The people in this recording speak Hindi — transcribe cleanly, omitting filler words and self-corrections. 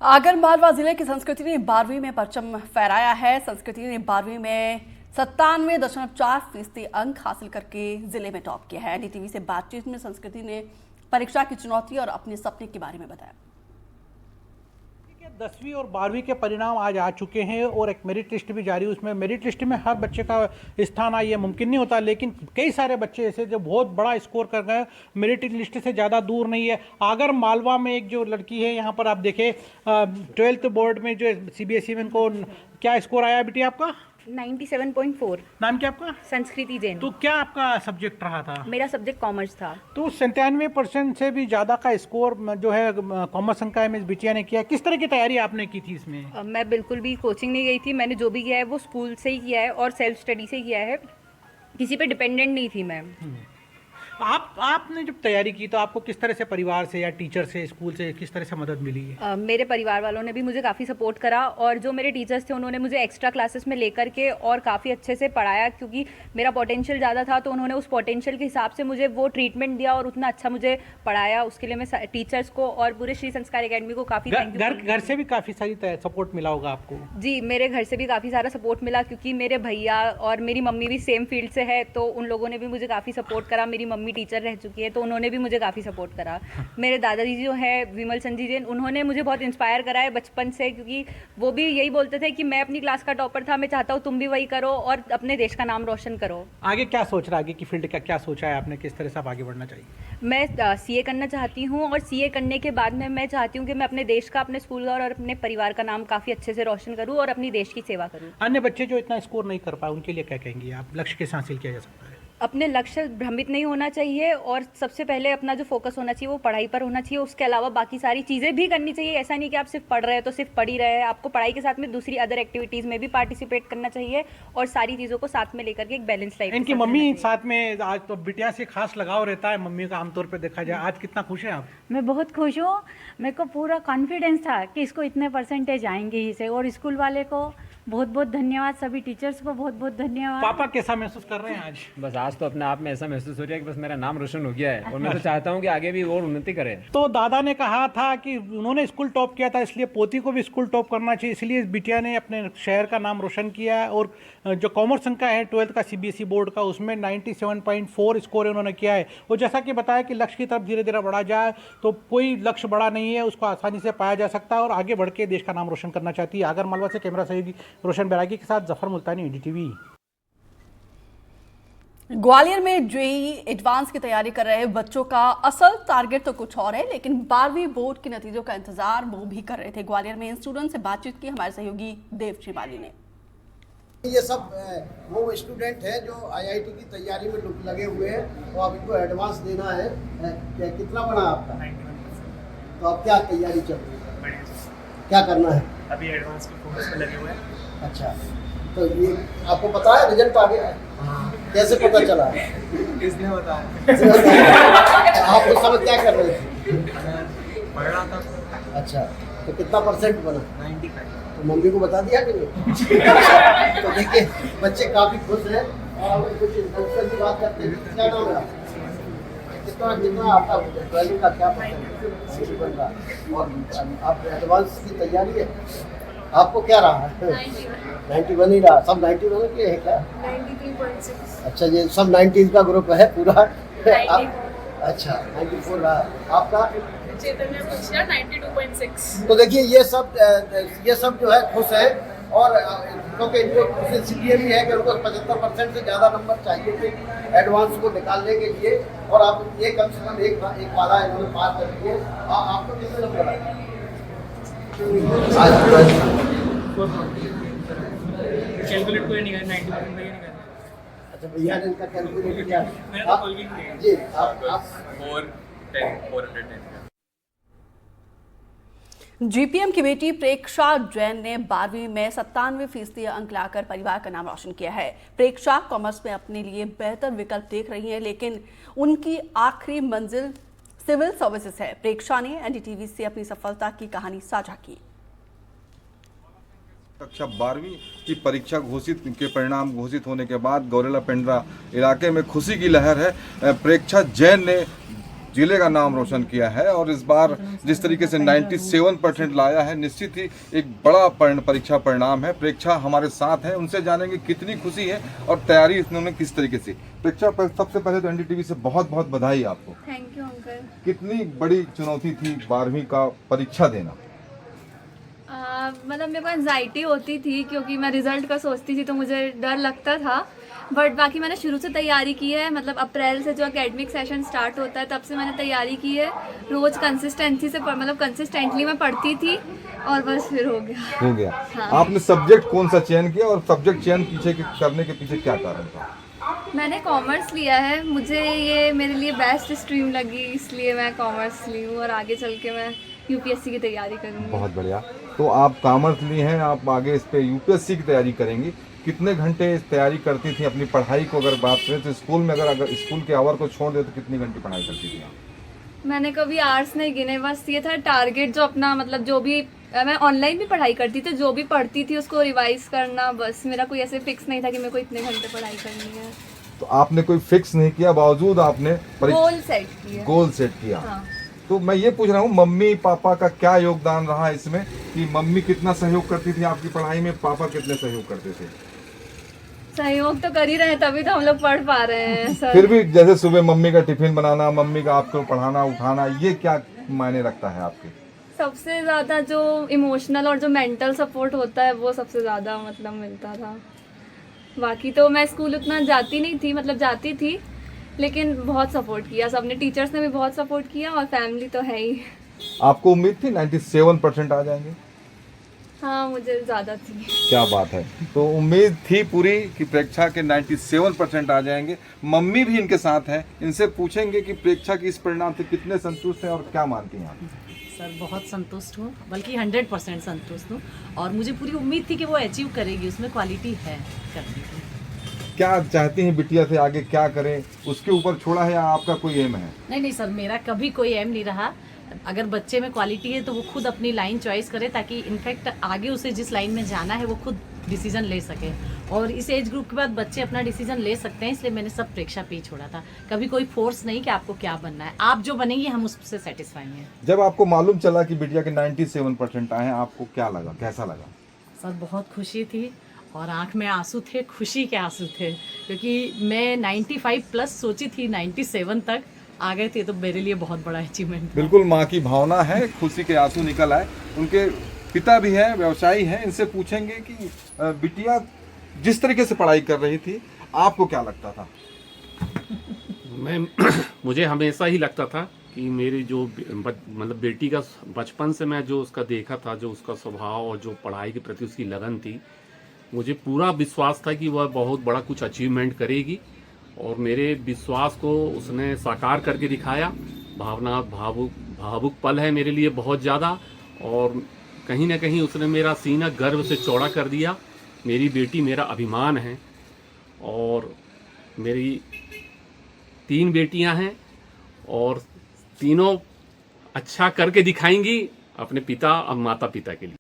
आगरमालवा जिले की संस्कृति ने 12वीं में परचम फहराया है। संस्कृति ने 12वीं में 97.4% अंक हासिल करके जिले में टॉप किया है। एनडीटीवी से बातचीत में संस्कृति ने परीक्षा की चुनौती और अपने सपने के बारे में बताया। 10वीं और 12वीं के परिणाम आज आ चुके हैं और एक मेरिट लिस्ट भी जारी है। उसमें मेरिट लिस्ट में हर बच्चे का स्थान ये मुमकिन नहीं होता, लेकिन कई सारे बच्चे ऐसे जो बहुत बड़ा स्कोर कर गए, मेरिट लिस्ट से ज़्यादा दूर नहीं है। आगर मालवा में एक जो लड़की है, यहाँ पर आप देखें 12th बोर्ड में जो CBSE में इनको क्या स्कोर आया बेटी आपका? 97.4। नाम क्या आपका? संस्कृति जैन। तो क्या आपका सब्जेक्ट रहा था? मेरा सब्जेक्ट कॉमर्स था। तो 97% से भी ज़्यादा का स्कोर जो है कॉमर्स संकाय में इस बिटिया ने किया। किस तरह की तैयारी आपने की थी इसमें? मैं बिल्कुल भी कोचिंग नहीं गई थी। मैंने जो भी किया है वो स्कूल से ही किया है और सेल्फ स्टडी से किया है। किसी पे डिपेंडेंट नहीं थी मैं। आपने जब तैयारी की तो आपको किस तरह से परिवार से या टीचर से, स्कूल से किस तरह से मदद मिली है? मेरे परिवार वालों ने भी मुझे काफ़ी सपोर्ट करा और जो मेरे टीचर्स थे उन्होंने मुझे एक्स्ट्रा क्लासेस में लेकर के और काफ़ी अच्छे से पढ़ाया, क्योंकि मेरा पोटेंशियल ज़्यादा था तो उन्होंने उस पोटेंशियल के हिसाब से मुझे वो ट्रीटमेंट दिया और उतना अच्छा मुझे पढ़ाया। उसके लिए मैं टीचर्स को और पूरे श्री संस्कार एकेडमी को काफ़ी थैंक यू। घर से भी काफ़ी सारी सपोर्ट मिला होगा आपको? जी, मेरे घर से भी काफ़ी सारा सपोर्ट मिला, क्योंकि मेरे भैया और मेरी मम्मी भी सेम फील्ड से है, तो उन लोगों ने भी मुझे काफ़ी सपोर्ट करा। मेरी मम्मी टीचर रह चुकी है तो उन्होंने भी मुझे काफ़ी सपोर्ट करा। मेरे दादाजी जो है विमल चंद जी जैन, उन्होंने मुझे बहुत इंस्पायर करा है बचपन से, क्योंकि वो भी यही बोलते थे कि मैं अपनी क्लास का टॉपर था, मैं चाहता हूँ तुम भी वही करो और अपने देश का नाम रोशन करो। आगे क्या सोच रहा है? आगे की फील्ड का क्या सोचा है आपने? किस तरह से आप आगे बढ़ना चाहिए? मैं CA करना चाहती हूँ और CA करने के बाद में मैं चाहती हूँ कि मैं अपने देश का, अपने स्कूल का और अपने परिवार का नाम काफ़ी अच्छे से रोशन करूँ और अपनी देश की सेवा करूँ। अन्य बच्चे जो इतना स्कोर नहीं कर पाए उनके लिए क्या कहेंगे आप? लक्ष्य कैसे हासिल किया जा सकता है? अपने लक्ष्य भ्रमित नहीं होना चाहिए और सबसे पहले अपना जो फोकस होना चाहिए वो पढ़ाई पर होना चाहिए। उसके अलावा बाकी सारी चीज़ें भी करनी चाहिए। ऐसा नहीं कि आप सिर्फ पढ़ रहे हैं तो सिर्फ पढ़ ही रहे हैं। आपको पढ़ाई के साथ में दूसरी अदर एक्टिविटीज़ में भी पार्टिसिपेट करना चाहिए और सारी चीज़ों को साथ में लेकर के एक बैलेंस लाइफ। इनकी मम्मी साथ में, आज तो बिटिया से खास लगाव रहता है मम्मी का आमतौर पर देखा जाए। आज कितना खुश है आप? मैं बहुत खुश हूँ। मेरे को पूरा कॉन्फिडेंस था कि इसको इतने परसेंटेज आएंगे ही से, और स्कूल वाले को बहुत बहुत धन्यवाद, सभी टीचर्स को बहुत बहुत धन्यवाद। पापा कैसा महसूस कर रहे हैं आज? बस आज तो अपने आप में ऐसा महसूस हो रहा है कि बस मेरा नाम रोशन हो गया है और मैं तो चाहता हूँ कि आगे भी और उन्नति करे। तो दादा ने कहा था कि उन्होंने स्कूल टॉप किया था, इसलिए पोती को भी स्कूल टॉप करना चाहिए, इसलिए इस बिटिया ने अपने शहर का नाम रोशन किया है। और जो कॉमर्स संकाय है 12th का CBSE बोर्ड का, उसमें 97.4 स्कोर उन्होंने किया है। और जैसा कि बताया कि लक्ष्य की तरफ धीरे धीरे बढ़ा जाए तो कोई लक्ष्य बड़ा नहीं है, उसको आसानी से पाया जा सकता है और आगे बढ़ के देश का नाम रोशन करना चाहती है। आगर मालवा से कैमरा सहयोगी रोशन बैरागी के साथ जफर मुल्तानी, NDTV। ग्वालियर में JEE एडवांस की तैयारी कर रहे बच्चों का असल टारगेट तो कुछ और है, लेकिन 12वीं बोर्ड के नतीजों का इंतजार वो भी कर रहे थे। ग्वालियर में इन स्टूडेंट से बातचीत की हमारे सहयोगी देव श्रीमाली ने। ये सब वो स्टूडेंट हैं जो IIT की तैयारी में लगे हुए हैं, तो अब इनको एडवांस देना है। कितना बना आपका? 91%। तो अब क्या तैयारी चल रही है? क्या करना है? अभी एडवांस के कोर्स में लगे हुए हैं। अच्छा, तो ये आपको पता है रिजल्ट आ गया है? कैसे पता चला? किसने बताया? आप उस समय क्या कर रहे थे? पढ़ रहा था। अच्छा, तो कितना परसेंट बना? 95। तो मम्मी को बता दिया कि नहीं? तो देखिए बच्चे काफ़ी खुश हैं और कुछ इंटरेस्ट की बात करते हैं। क्या नाम है आपका? कितना आपका 12वीं का क्या परसेंट बन रहा है? और आप एडवांस की तैयारी है, आपको क्या रहा है? 91 ही रहा। सब 91 के है क्या? 93.6। अच्छा, ये सब 90s का ग्रुप है पूरा? अच्छा, 94 रहा। आपका? चैतन्य पूछा 92.6। तो देखिए ये सब जो है खुश है, और क्योंकि इनको इसलिए भी है कि उनको 75% से ज़्यादा नंबर चाहिए थे एडवांस को निकालने के लिए, और आप ये कम से कम एक बाधा इन्होंने पार कर दी है। आपको कितने नंबर आए? कैलकुलेट कोई नहीं कर, 90% में नहीं। अच्छा, भैया ने इनका कैलकुलेट किया? मैंने तो कोई भी नहीं किया। जी, आप 410 GPM की बेटी प्रेक्षा जैन ने 12वीं में 97% अंक लाकर परिवार का नाम रोशन किया है। प्रेक्षा कॉमर्स में अपने लिए बेहतर विकल्प देख रही हैं, लेकिन उनकी आखिरी मंजिल सिविल सर्विसेज है। प्रेक्षा ने NDTV से अपनी सफलता की कहानी साझा की। कक्षा 12वीं की परीक्षा के परिणाम घोषित होने के बाद गौरेला पेंड्रा इलाके में खुशी की लहर है। प्रेक्षा जैन ने जिले का नाम रोशन किया है और इस बार जिस तरीके से 97% लाया है, निश्चित ही एक बड़ा परीक्षा परिणाम है। प्रेक्षा हमारे साथ है, उनसे जानेंगे कितनी खुशी है और तैयारी इन्होंने किस तरीके से। प्रेक्षा, सबसे पहले तो एनडीटीवी से बहुत बहुत बधाई आपको। Thank you uncle. कितनी बड़ी चुनौती थी 12वीं का परीक्षा देना? मतलब मेरे को एंजाइटी होती थी क्योंकि मैं रिजल्ट का सोचती थी तो मुझे डर लगता था, बट बाकी मैंने शुरू से तैयारी की है। मतलब अप्रैल से जो एकेडमिक सेशन स्टार्ट होता है तब से मैंने तैयारी की है। रोज़ कंसिस्टेंसी से मतलब कंसिस्टेंटली मैं पढ़ती थी और बस फिर हो गया। हाँ। आपने सब्जेक्ट कौन सा चयन किया और सब्जेक्ट चयन करने के पीछे क्या कारण था? मैंने कॉमर्स लिया है, मुझे ये मेरे लिए बेस्ट स्ट्रीम लगी, इसलिए मैं कॉमर्स ली हूँ और आगे चल के मैं यूपीएससी की तैयारी करूँगी। बहुत बढ़िया। तो आप कॉमर्स ली हैं, आप आगे इस पे यूपीएससी की तैयारी करेंगी। कितने घंटे इस तैयारी करती थी अपनी पढ़ाई को अगर बात करें तो? स्कूल में अगर स्कूल के आवर को छोड़ दे तो कितनी घंटे पढ़ाई करती थी आप? मैंने कभी आर्ट्स नहीं गिने, बस ये था टारगेट जो अपना, मतलब जो भी मैं ऑनलाइन भी पढ़ाई करती थी, जो भी पढ़ती थी उसको रिवाइज करना, बस मेरा कोई ऐसे फिक्स नहीं था कि मेरे को इतने घंटे पढ़ाई करनी है। तो आपने कोई फिक्स नहीं किया, बावजूद आपने गोल सेट किया। गोल सेट किया। हाँ। तो मैं ये पूछ रहा हूँ, मम्मी पापा का क्या योगदान रहा इसमें कि मम्मी कितना सहयोग करती थी आपकी पढ़ाई में, पापा कितने सहयोग करते थे? सहयोग तो कर ही रहे हैं, तभी तो हम लोग पढ़ पा रहे हैं सर। फिर भी जैसे सुबह मम्मी का टिफिन बनाना, मम्मी का आपको पढ़ाना उठाना, ये क्या मायने रखता है आपके? सबसे ज़्यादा जो इमोशनल और जो मेंटल सपोर्ट होता है वो सबसे ज़्यादा मतलब मिलता था। बाकी तो मैं स्कूल उतना जाती नहीं थी, मतलब जाती थी लेकिन बहुत सपोर्ट किया सबने, टीचर्स ने भी बहुत सपोर्ट किया और फैमिली तो है ही। आपको उम्मीद थी 97% आ जाएंगे? हाँ, मुझे ज़्यादा थी। क्या बात है। तो उम्मीद थी पूरी कि प्रेक्षा के 97% आ जाएंगे। मम्मी भी इनके साथ हैं, इनसे पूछेंगे कि प्रेक्षा की इस परिणाम से कितने संतुष्ट हैं और क्या मानती हैं आप? सर बहुत संतुष्ट हूँ, बल्कि 100% संतुष्ट हूँ और मुझे पूरी उम्मीद थी कि वो अचीव करेगी, उसमें क्वालिटी है करने की। क्या चाहती हैं बिटिया से आगे क्या करें, उसके ऊपर छोड़ा है या आपका कोई एम है? नहीं सर, मेरा कभी कोई एम नहीं रहा। अगर बच्चे में क्वालिटी है तो वो खुद अपनी लाइन चॉइस करे, ताकि इनफैक्ट आगे उसे जिस लाइन में जाना है वो खुद डिसीजन ले सके। और इस एज ग्रुप के बाद बच्चे अपना डिसीजन ले सकते हैं, इसलिए मैंने सब प्रेक्षा पे ही छोड़ा था। कभी कोई फोर्स नहीं कि आपको क्या बनना है, आप जो बनेंगे हम उससे सेटिस्फाई हैं। जब आपको मालूम चला कि बिटिया के 97% आए, आपको क्या लगा, कैसा लगा? सर बहुत खुशी थी और आंख में आंसू थे, खुशी के आंसू थे, क्योंकि मैं 95 प्लस सोची थी, 97 तक आ गए थे, तो मेरे लिए बहुत बड़ा अचीवमेंट। बिल्कुल माँ की भावना है, खुशी के आंसू निकल आए। उनके पिता भी हैं, व्यवसायी हैं, इनसे पूछेंगे कि बिटिया जिस तरीके से पढ़ाई कर रही थी आपको क्या लगता था? मुझे हमेशा ही लगता था कि मेरी जो मतलब बेटी का बचपन से मैं जो उसका देखा था, जो उसका स्वभाव और जो पढ़ाई के प्रति उसकी लगन थी, मुझे पूरा विश्वास था कि वह बहुत बड़ा कुछ अचीवमेंट करेगी और मेरे विश्वास को उसने साकार करके दिखाया। भावुक पल है मेरे लिए बहुत ज़्यादा, और कहीं ना कहीं उसने मेरा सीना गर्व से चौड़ा कर दिया। मेरी बेटी मेरा अभिमान है और मेरी 3 बेटियां हैं और तीनों अच्छा करके दिखाएंगी अपने पिता और माता पिता के लिए।